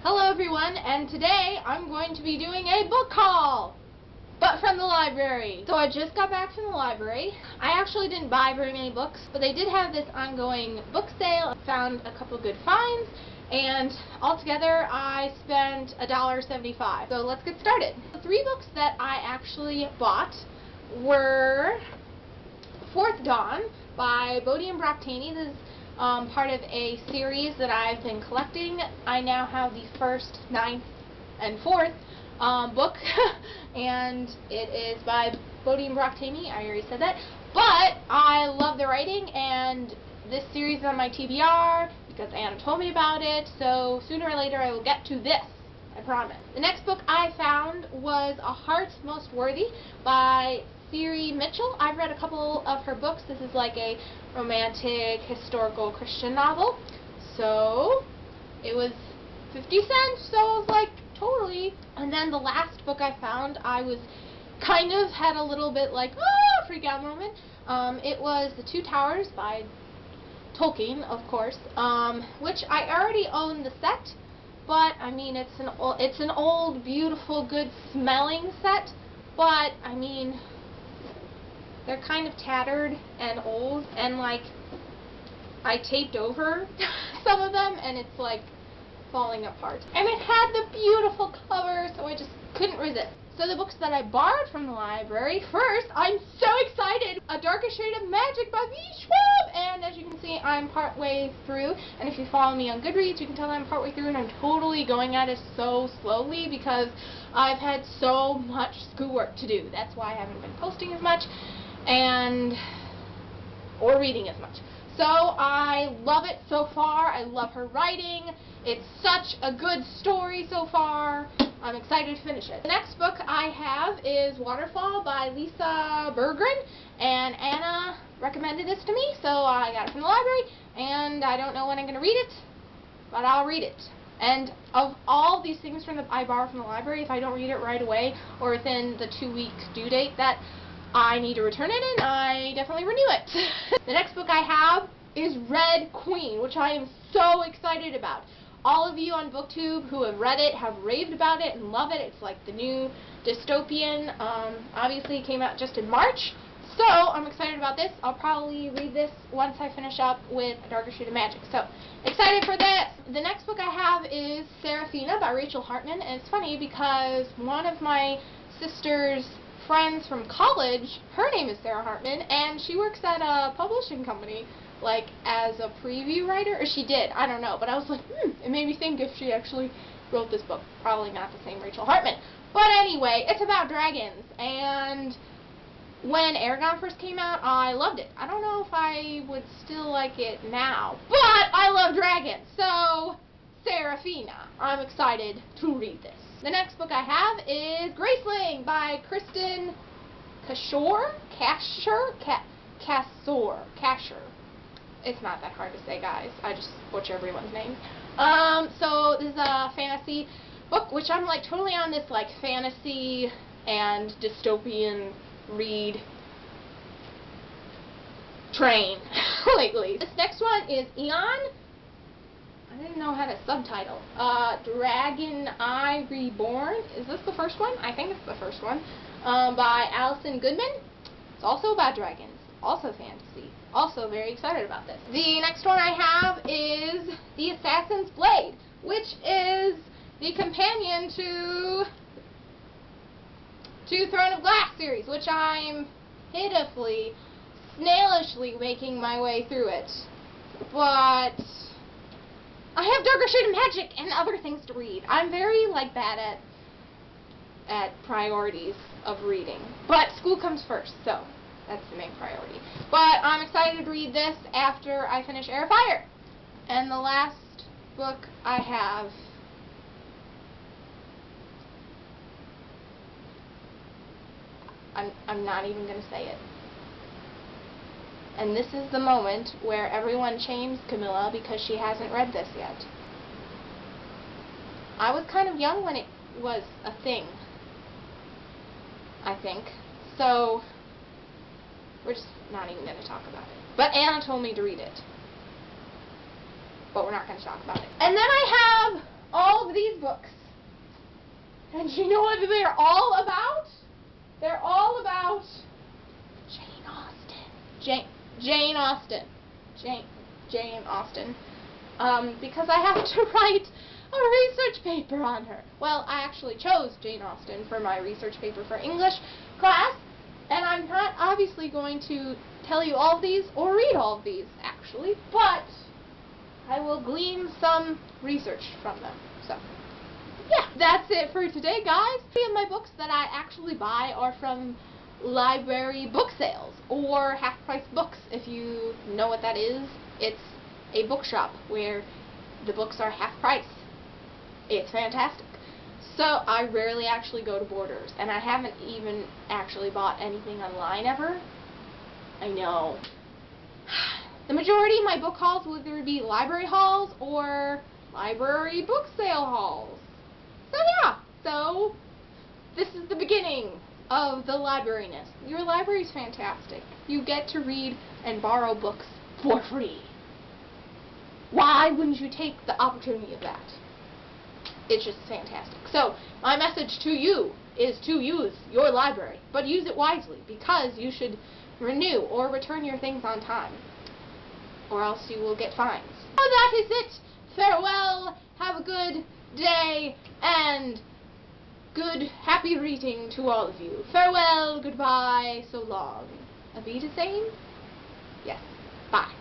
Hello everyone, and today I'm going to be doing a book haul, but from the library. So I just got back from the library. I actually didn't buy very many books, but they did have this ongoing book sale. I found a couple good finds, and altogether I spent $1.75. So let's get started. The three books that I actually bought were Fourth Dawn by Bodie and Broctani. This is part of a series that I've been collecting. I now have the first, ninth, and fourth book, and it is by Bodie and Broctani. I already said that. But I love the writing, and this series is on my TBR because Anna told me about it, so sooner or later I will get to this. I promise. The next book I found was A Heart Most Worthy by Siri Mitchell. I've read a couple of her books. This is like a romantic, historical Christian novel. So it was 50 cents, so I was like, totally. And then the last book I found, I was kind of had a little bit like, oh, freak out moment. It was The Two Towers by Tolkien, of course, which I already own the set, but I mean it's an old, beautiful, good smelling set, but I mean they're kind of tattered and old, and like I taped over some of them and it's like falling apart. And it had the beautiful cover, so I just couldn't resist. So the books that I borrowed from the library, first, I'm so excited! A Darker Shade of Magic by V. Schwab! And as you can see, I'm partway through, and if you follow me on Goodreads, you can tell that I'm partway through, and I'm totally going at it so slowly because I've had so much schoolwork to do. That's why I haven't been posting as much or reading as much. So I love it so far. I love her writing. It's such a good story so far. I'm excited to finish it. The next book I have is Waterfall by Lisa Berggren, and Anna recommended this to me, so I got it from the library, and I don't know when I'm going to read it, but I'll read it. And of all these things I borrow from the library, if I don't read it right away or within the 2-week due date that I need to return it in, I definitely renew it. The next book I have is Red Queen, which I am so excited about. All of you on BookTube who have read it have raved about it and love it. It's like the new dystopian. Obviously it came out just in March, so I'm excited about this. I'll probably read this once I finish up with A Darker Shade of Magic, so excited for this. The next book I have is Serafina by Rachel Hartman, and it's funny because one of my sister's friends from college, her name is Sarah Hartman, and she works at a publishing company, like as a preview writer, or she did, I don't know, but I was like, it made me think if she actually wrote this book. Probably not the same Rachel Hartman. But anyway, it's about dragons, and when Aragon first came out, I loved it. I don't know if I would still like it now, but I love dragons, so Serafina. I'm excited to read this. The next book I have is Graceling by Kristen Cashore. It's not that hard to say, guys. I just butcher everyone's name. So this is a fantasy book, which I'm like totally on this like fantasy and dystopian read train lately. This next one is Eon. I didn't know how to subtitle. Dragon Eye Reborn. Is this the first one? I think it's the first one. By Allison Goodman. It's also about dragons. Also fantasy. Also very excited about this. The next one I have is The Assassin's Blade, which is the companion to Throne of Glass series, which I'm pitifully, snailishly making my way through it. But I have Darker Shade of Magic and other things to read. I'm very like bad at priorities of reading, but school comes first, so that's the main priority. But I'm excited to read this after I finish Air of Fire. And the last book I have I'm not even going to say it. And this is the moment where everyone shames Camilla because she hasn't read this yet. I was kind of young when it was a thing, I think. So we're just not even going to talk about it. But Anna told me to read it. but we're not going to talk about it. And then I have all of these books. And you know what they're all about? They're all about Jane Austen. Jane Austen. Jane Austen. Because I have to write a research paper on her. Well, I actually chose Jane Austen for my research paper for English class, and I'm not obviously going to tell you all of these or read all of these, actually, but I will glean some research from them. So, yeah, that's it for today, guys. Three of my books that I actually buy are from library book sales, or half-price books, if you know what that is. It's a bookshop where the books are half price. It's fantastic. So I rarely actually go to Borders, and I haven't even actually bought anything online ever. I know. The majority of my book hauls will either be library hauls or library book sale hauls. So yeah, so this is the beginning of the libraryness. Your library is fantastic. You get to read and borrow books for free. Why wouldn't you take the opportunity of that? It's just fantastic. So, my message to you is to use your library, but use it wisely, because you should renew or return your things on time, or else you will get fines. So that is it. Farewell, have a good day, and good, happy reading to all of you. Farewell, goodbye, so long. Auf Wiedersehen? Yes, bye.